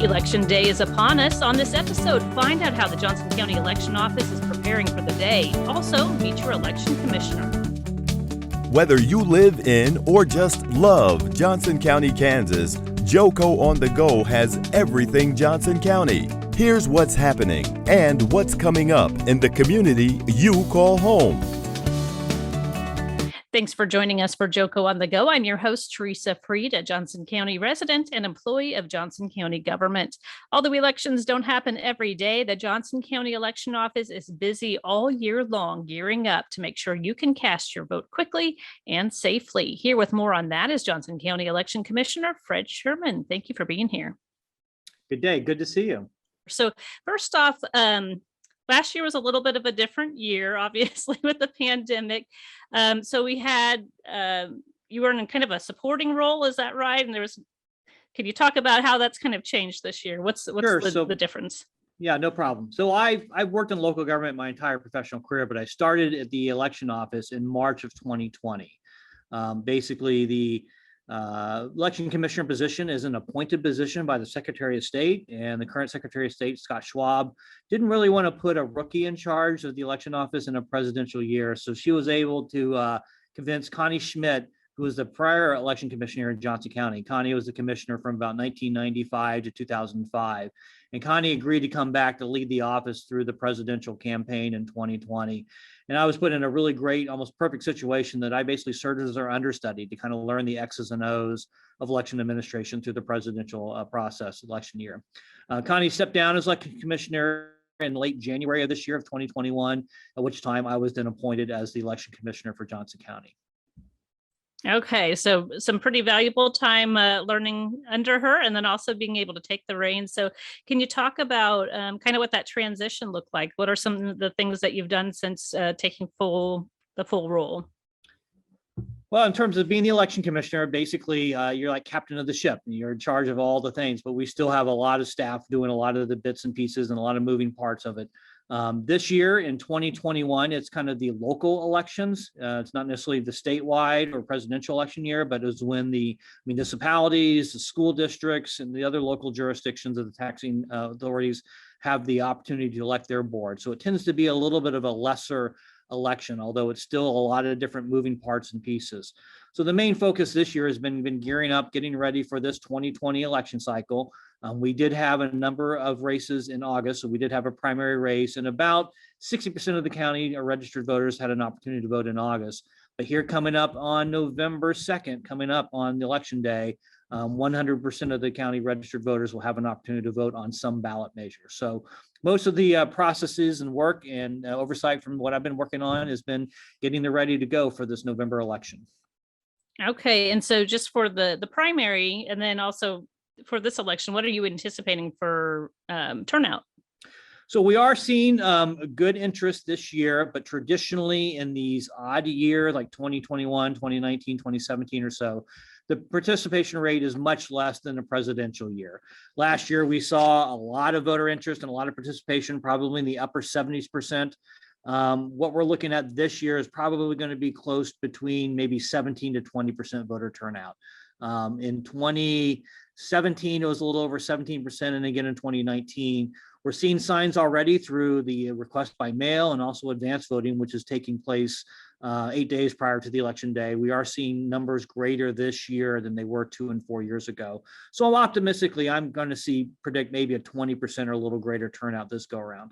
Election day is upon us. On this episode, find out how the Johnson County Election Office is preparing for the day. Also, meet your election commissioner. Whether you live in or just love Johnson County, Kansas, JoCo on the Go has everything Johnson County. Here's what's happening and what's coming up in the community you call home. Thanks for joining us for JoCo on the Go. I'm your host, Teresa Freed, a Johnson County resident and employee of Johnson County government. Although elections don't happen every day, the Johnson County Election Office is busy all year long, gearing up to make sure you can cast your vote quickly and safely. Here with more on that is Johnson County Election Commissioner Fred Sherman. Thank you for being here. Good day. Good to see you. So first off, last year was a little bit of a different year, obviously, with the pandemic. So we had, you were in kind of a supporting role, is that right? And can you talk about how that's kind of changed this year? What's Sure. the difference? Yeah, no problem. So I've worked in local government my entire professional career, but I started at the election office in March of 2020. Basically, the election commissioner position is an appointed position by the Secretary of State, and the current Secretary of State, Scott Schwab, didn't really want to put a rookie in charge of the election office in a presidential year. So she was able to convince Connie Schmidt, who was the prior election commissioner in Johnson County. Connie was the commissioner from about 1995 to 2005. And Connie agreed to come back to lead the office through the presidential campaign in 2020. And I was put in a really great, almost perfect situation that I basically served as our understudy to kind of learn the X's and O's of election administration through the presidential process election year. Connie stepped down as election commissioner in late January of this year of 2021, at which time I was then appointed as the election commissioner for Johnson County. Okay, so some pretty valuable time learning under her, and then also being able to take the reins. So can you talk about kind of what that transition looked like? What are some of the things that you've done since taking the full role? Well, in terms of being the election commissioner, basically you're like captain of the ship and you're in charge of all the things, but we still have a lot of staff doing a lot of the bits and pieces and a lot of moving parts of it. This year in 2021, it's kind of the local elections. It's not necessarily the statewide or presidential election year, but it's when the municipalities, the school districts, and the other local jurisdictions of the taxing authorities have the opportunity to elect their board. So it tends to be a little bit of a lesser election, although it's still a lot of different moving parts and pieces. So the main focus this year has been gearing up, getting ready for this 2020 election cycle. We did have a number of races in August, so we did have a primary race, and about 60% of the county registered voters had an opportunity to vote in August. But here coming up on November 2nd, coming up on the election day, 100% of the county registered voters will have an opportunity to vote on some ballot measure. So most of the processes and work and oversight from what I've been working on has been getting ready to go for this November election. Okay, and so just for the primary, and then also for this election, what are you anticipating for turnout? So we are seeing a good interest this year, but traditionally in these odd years like 2021, 2019, 2017 or so, the participation rate is much less than a presidential year. Last year, we saw a lot of voter interest and a lot of participation, probably in the upper 70%. What we're looking at this year is probably going to be close between maybe 17 to 20% voter turnout. In 2017, it was a little over 17%. And again, in 2019, we're seeing signs already through the request by mail and also advance voting, which is taking place 8 days prior to the election day. We are seeing numbers greater this year than they were 2 and 4 years ago. So I'm going to predict maybe a 20% or a little greater turnout this go around.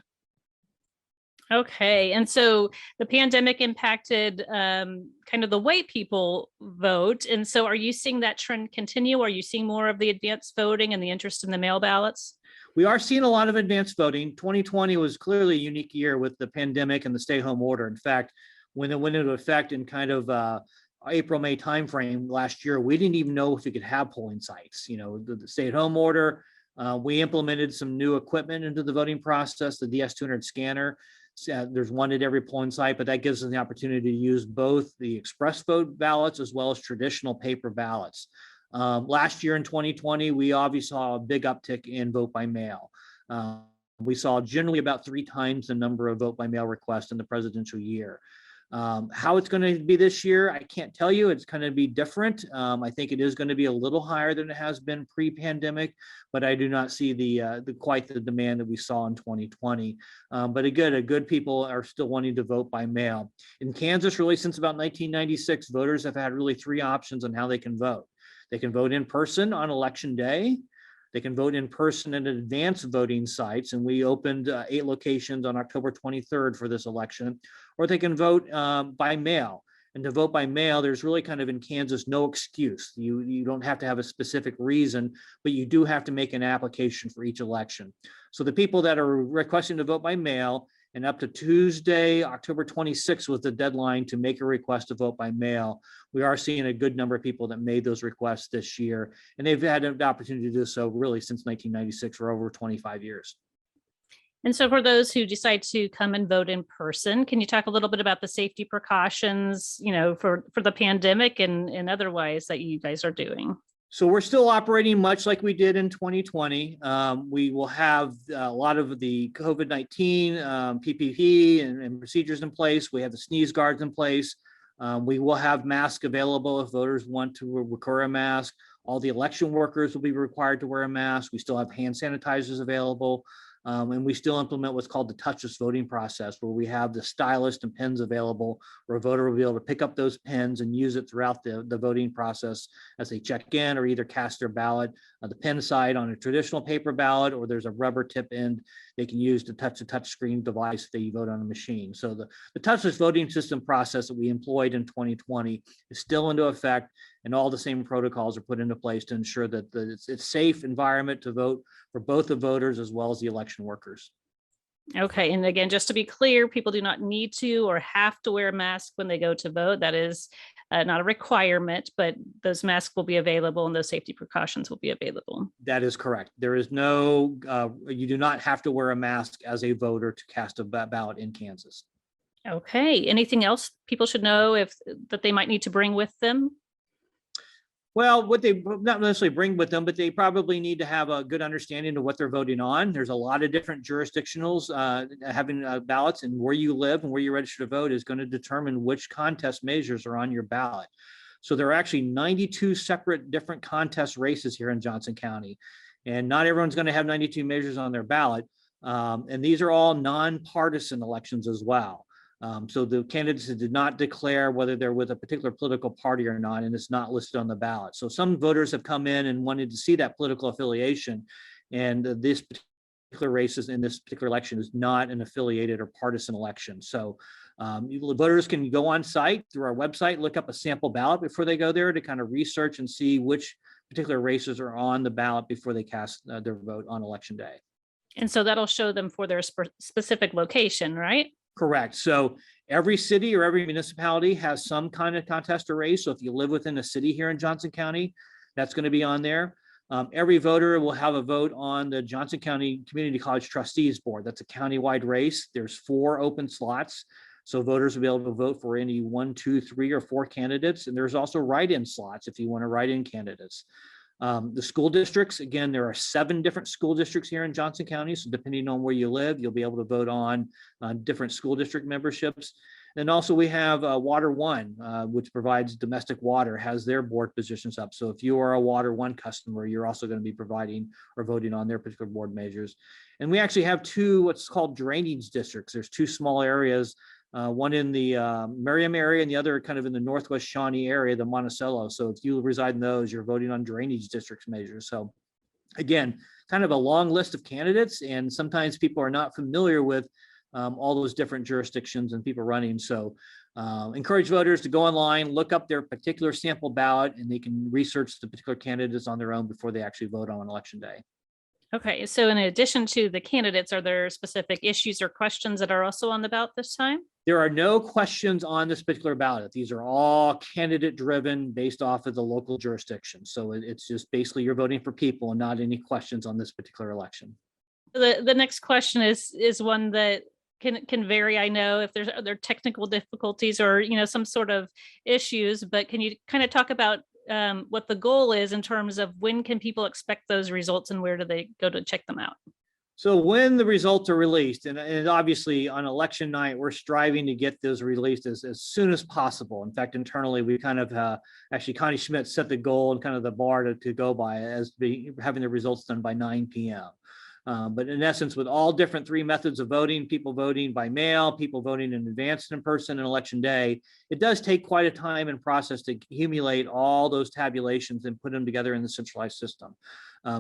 Okay, and so the pandemic impacted kind of the way people vote. And so are you seeing that trend continue? Are you seeing more of the advanced voting and the interest in the mail ballots? We are seeing a lot of advanced voting. 2020 was clearly a unique year with the pandemic and the stay-home order. In fact, when it went into effect in kind of April, May timeframe last year, we didn't even know if we could have polling sites. The stay-at-home order, we implemented some new equipment into the voting process, the DS200 scanner. There's one at every polling site, but that gives us the opportunity to use both the express vote ballots as well as traditional paper ballots. Last year in 2020, we obviously saw a big uptick in vote by mail. We saw generally about 3 times the number of vote by mail requests in the presidential year. How it's going to be this year, I can't tell you. It's going to be different. I think it is going to be a little higher than it has been pre-pandemic, but I do not see the quite the demand that we saw in 2020. But again, good people are still wanting to vote by mail. In Kansas, really since about 1996, voters have had really three options on how they can vote. They can vote in person on election day. They can vote in person at advanced voting sites, and we opened 8 locations on October 23rd for this election, or they can vote by mail. And to vote by mail, there's really kind of in Kansas no excuse. You don't have to have a specific reason, but you do have to make an application for each election. So the people that are requesting to vote by mail, and up to Tuesday, October 26th was the deadline to make a request to vote by mail. We are seeing a good number of people that made those requests this year, and they've had an opportunity to do so really since 1996 for over 25 years. And so for those who decide to come and vote in person, can you talk a little bit about the safety precautions, for the pandemic and otherwise that you guys are doing? So we're still operating much like we did in 2020. We will have a lot of the COVID-19 PPE and procedures in place. We have the sneeze guards in place. We will have masks available if voters want to wear a mask. All the election workers will be required to wear a mask. We still have hand sanitizers available. And we still implement what's called the touchless voting process, where we have the stylus and pens available, where a voter will be able to pick up those pens and use it throughout the voting process as they check in or either cast their ballot. The pen side on a traditional paper ballot, or there's a rubber tip end they can use to touch the touch screen device if they vote on a machine. So the touchless voting system process that we employed in 2020 is still into effect, and all the same protocols are put into place to ensure that it's a safe environment to vote for both the voters as well as the election workers. Okay. And again, just to be clear, people do not need to or have to wear a mask when they go to vote. That is not a requirement, but those masks will be available and those safety precautions will be available. That is correct. There is no, you do not have to wear a mask as a voter to cast a ballot in Kansas. Okay. Anything else people should know that they might need to bring with them? Well, what they not necessarily bring with them, but they probably need to have a good understanding of what they're voting on. There's a lot of different jurisdictionals having ballots, and where you live and where you register to vote is going to determine which contest measures are on your ballot. So there are actually 92 separate different contest races here in Johnson County, and not everyone's going to have 92 measures on their ballot. And these are all nonpartisan elections as well. So the candidates did not declare whether they're with a particular political party or not, and it's not listed on the ballot. So some voters have come in and wanted to see that political affiliation, and this particular races in this particular election is not an affiliated or partisan election. So voters can go on site through our website, look up a sample ballot before they go there to kind of research and see which particular races are on the ballot before they cast their vote on election day. And so that'll show them for their specific location, right? Correct. So every city or every municipality has some kind of contest or race. So if you live within a city here in Johnson County, that's going to be on there. Every voter will have a vote on the Johnson County Community College Trustees Board. That's a countywide race. There's 4 open slots. So voters will be able to vote for any 1, 2, 3, or 4 candidates. And there's also write-in slots if you want to write in candidates. The school districts, again, there are 7 different school districts here in Johnson County. So depending on where you live, you'll be able to vote on different school district memberships. And also we have Water One, which provides domestic water, has their board positions up. So if you are a Water One customer, you're also going to be providing or voting on their particular board measures. And we actually have 2 what's called drainage districts. There's 2 small areas, one in the Merriam area and the other kind of in the Northwest Shawnee area, the Monticello. So if you reside in those, you're voting on drainage districts measures. So again, kind of a long list of candidates, and sometimes people are not familiar with all those different jurisdictions and people running. So encourage voters to go online, look up their particular sample ballot, and they can research the particular candidates on their own before they actually vote on election day. Okay, so in addition to the candidates, are there specific issues or questions that are also on the ballot this time? There are no questions on this particular ballot. These are all candidate driven based off of the local jurisdiction. So it's just basically you're voting for people and not any questions on this particular election. The next question is one that can vary. I know if there are technical difficulties or some sort of issues, but can you kind of talk about what the goal is in terms of when can people expect those results and where do they go to check them out? So when the results are released, and obviously on election night, we're striving to get those released as soon as possible. In fact, internally, we kind of actually Connie Schmidt set the goal and kind of the bar to go by as having the results done by 9 p.m. But in essence, with all different 3 methods of voting, people voting by mail, people voting in advance and in person, and election day, it does take quite a time and process to accumulate all those tabulations and put them together in the centralized system.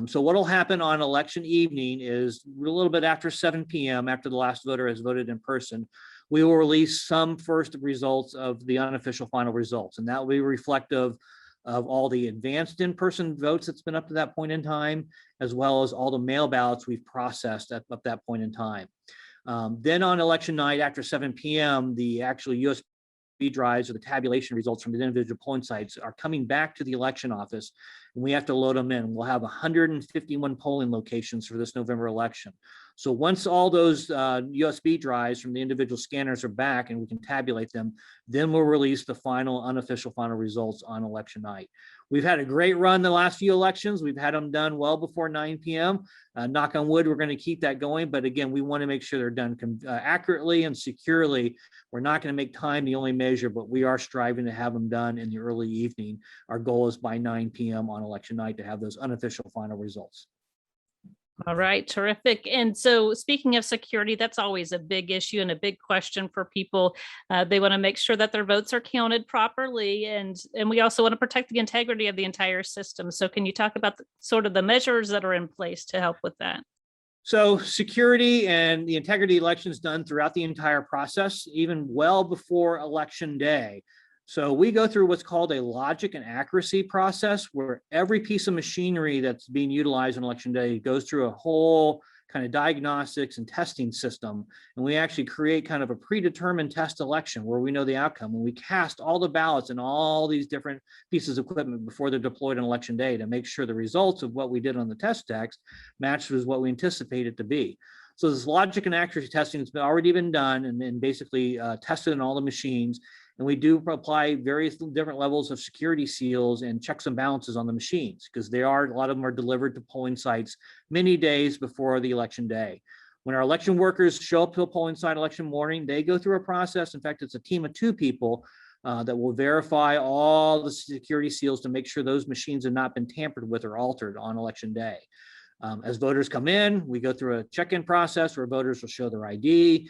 So what will happen on election evening is a little bit after 7 p.m., after the last voter has voted in person, we will release some first results of the unofficial final results, and that will be reflective of all the advanced in-person votes that's been up to that point in time, as well as all the mail ballots we've processed at that point in time. Then on election night after 7 p.m., the actual USB drives or the tabulation results from the individual polling sites are coming back to the election office, and we have to load them in. We'll have 151 polling locations for this November election. So once all those USB drives from the individual scanners are back and we can tabulate them, then we'll release the final unofficial final results on election night. We've had a great run the last few elections. We've had them done well before 9 p.m. Knock on wood, we're going to keep that going. But again, we want to make sure they're done accurately and securely. We're not going to make time the only measure, but we are striving to have them done in the early evening. Our goal is by 9 p.m. on election night to have those unofficial final results. All right, terrific. And so speaking of security, that's always a big issue and a big question for people. They want to make sure that their votes are counted properly. And we also want to protect the integrity of the entire system. So can you talk about sort of the measures that are in place to help with that? So security and the integrity elections done throughout the entire process, even well before election day. So we go through what's called a logic and accuracy process, where every piece of machinery that's being utilized on election day goes through a whole kind of diagnostics and testing system. And we actually create kind of a predetermined test election where we know the outcome. And we cast all the ballots and all these different pieces of equipment before they're deployed on election day to make sure the results of what we did on the test text match with what we anticipate it to be. So this logic and accuracy testing has already been done and basically tested in all the machines. And we do apply various different levels of security seals and checks and balances on the machines, because a lot of them are delivered to polling sites many days before the election day. When our election workers show up to a polling site election morning, they go through a process. In fact, it's a team of 2 people that will verify all the security seals to make sure those machines have not been tampered with or altered on election day. As voters come in, we go through a check-in process where voters will show their ID.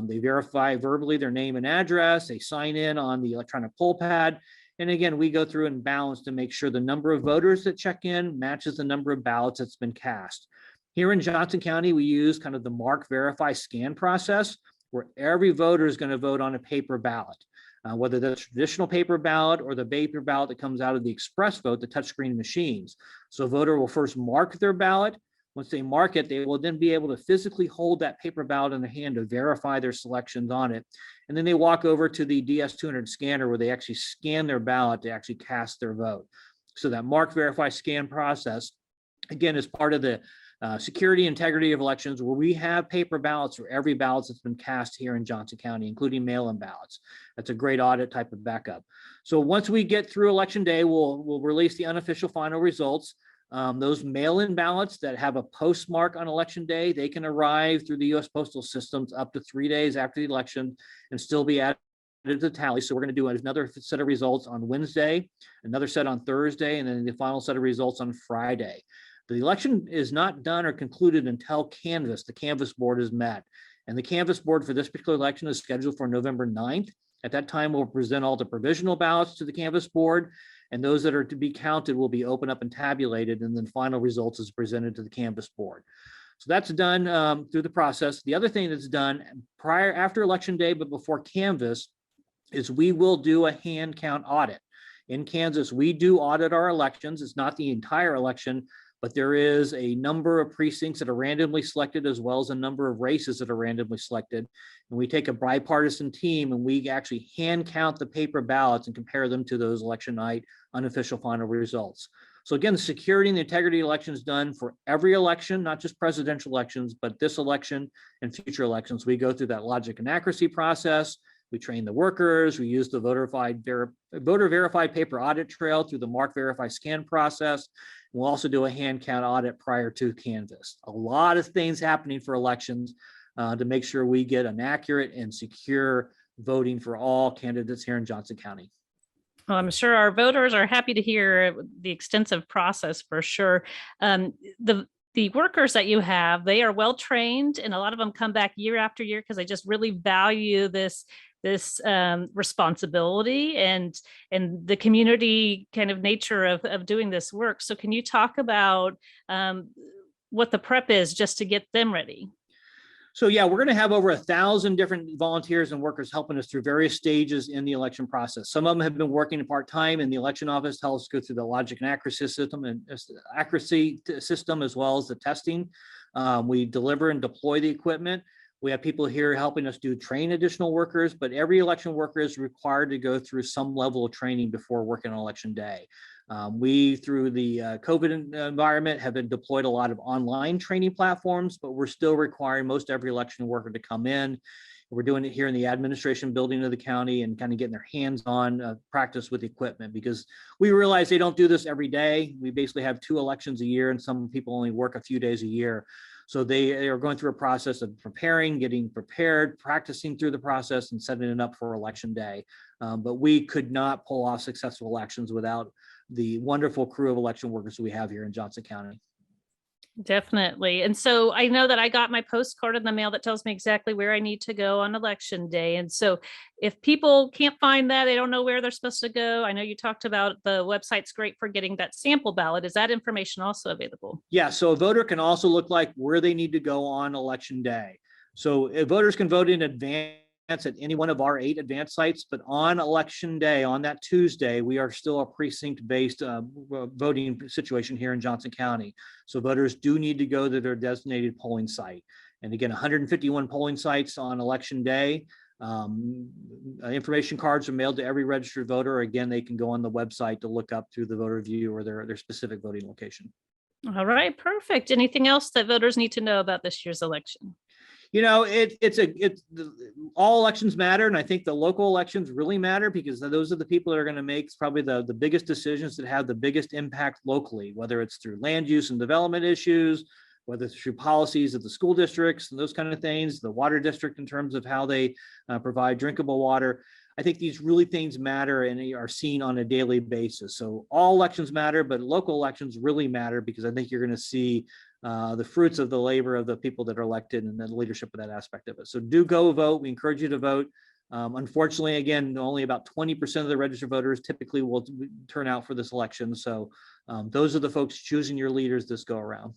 They verify verbally their name and address. They sign in on the electronic poll pad. And again, we go through and balance to make sure the number of voters that check in matches the number of ballots that's been cast. Here in Johnson County, we use kind of the mark, verify, scan process, where every voter is going to vote on a paper ballot, whether that's traditional paper ballot or the paper ballot that comes out of the express vote, the touchscreen machines. So a voter will first mark their ballot. Once they mark it, they will then be able to physically hold that paper ballot in their hand to verify their selections on it. And then they walk over to the DS200 scanner where they actually scan their ballot to actually cast their vote. So that mark, verify, scan process, again, is part of the security integrity of elections, where we have paper ballots for every ballot that's been cast here in Johnson County, including mail-in ballots. That's a great audit type of backup. So once we get through election day, we'll release the unofficial final results. Those mail-in ballots that have a postmark on election day, they can arrive through the U.S. postal systems up to 3 days after the election and still be added to the tally. So we're going to do another set of results on Wednesday, another set on Thursday, and then the final set of results on Friday. The election is not done or concluded until canvass. The canvass board is met. And the canvass board for this particular election is scheduled for November 9th. At that time, we'll present all the provisional ballots to the canvass board, and those that are to be counted will be opened up and tabulated, and then final results is presented to the canvass board. So that's done through the process. The other thing that's done after election day, but before canvass, is we will do a hand count audit. In Kansas, we do audit our elections. It's not the entire election, but there is a number of precincts that are randomly selected, as well as a number of races that are randomly selected. And we take a bipartisan team and we actually hand count the paper ballots and compare them to those election night unofficial final results. So again, the security and the integrity election is done for every election, not just presidential elections, but this election and future elections. We go through that logic and accuracy process. We train the workers. We use the voter verified paper audit trail through the mark, verify, scan process. We'll also do a hand count audit prior to canvass. A lot of things happening for elections to make sure we get an accurate and secure voting for all candidates here in Johnson County. Well, I'm sure our voters are happy to hear the extensive process for sure. The workers that you have, they are well trained, and a lot of them come back year after year because they just really value this responsibility and the community kind of nature of doing this work. So can you talk about what the prep is just to get them ready? So yeah, we're going to have over 1,000 different volunteers and workers helping us through various stages in the election process. Some of them have been working part-time in the election office to help us go through the logic and accuracy system as well as the testing. We deliver and deploy the equipment. We have people here helping us train additional workers, but every election worker is required to go through some level of training before working on election day. We, through the COVID environment, have been deployed a lot of online training platforms, but we're still requiring most every election worker to come in. We're doing it here in the administration building of the county and kind of getting their hands-on practice with equipment, because we realize they don't do this every day. We basically have 2 elections a year, and some people only work a few days a year. So they are going through a process of preparing, getting prepared, practicing through the process, and setting it up for election day. But we could not pull off successful elections without the wonderful crew of election workers we have here in Johnson County. Definitely. And so I know that I got my postcard in the mail that tells me exactly where I need to go on election day. And so if people can't find that, they don't know where they're supposed to go. I know you talked about the website's great for getting that sample ballot. Is that information also available? Yeah, so a voter can also look like where they need to go on election day. So voters can vote in advance at any one of our 8 advanced sites, but on election day, on that Tuesday, we are still a precinct-based voting situation here in Johnson County. So voters do need to go to their designated polling site. And again, 151 polling sites on election day. Information cards are mailed to every registered voter. Again, they can go on the website to look up through the voter view or their specific voting location. All right, perfect. Anything else that voters need to know about this year's election? You know, all elections matter, and I think the local elections really matter because those are the people that are going to make probably the biggest decisions that have the biggest impact locally, whether it's through land use and development issues, whether it's through policies of the school districts and those kind of things, the water district in terms of how they provide drinkable water. I think these really things matter and are seen on a daily basis. So all elections matter, but local elections really matter because I think you're going to see the fruits of the labor of the people that are elected and the leadership of that aspect of it. So do go vote. We encourage you to vote. Unfortunately, again, only about 20% of the registered voters typically will turn out for this election. So those are the folks choosing your leaders this go around.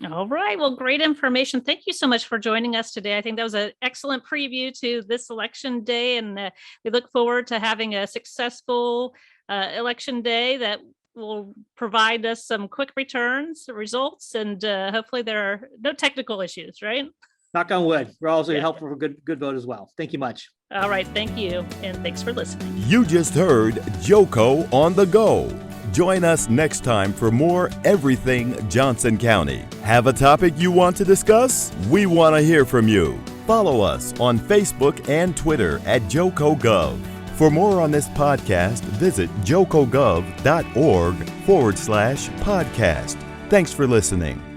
All right. Well, great information. Thank you so much for joining us today. I think that was an excellent preview to this election day, and we look forward to having a successful election day that will provide us some quick results, and hopefully there are no technical issues, right? Knock on wood. We're also helpful for good vote as well. Thank you much. All right. Thank you. And thanks for listening. You just heard JoCo on the go. Join us next time for more Everything Johnson County. Have a topic you want to discuss? We want to hear from you. Follow us on Facebook and Twitter at JoCoGov. For more on this podcast, visit jocogov.org/podcast. Thanks for listening.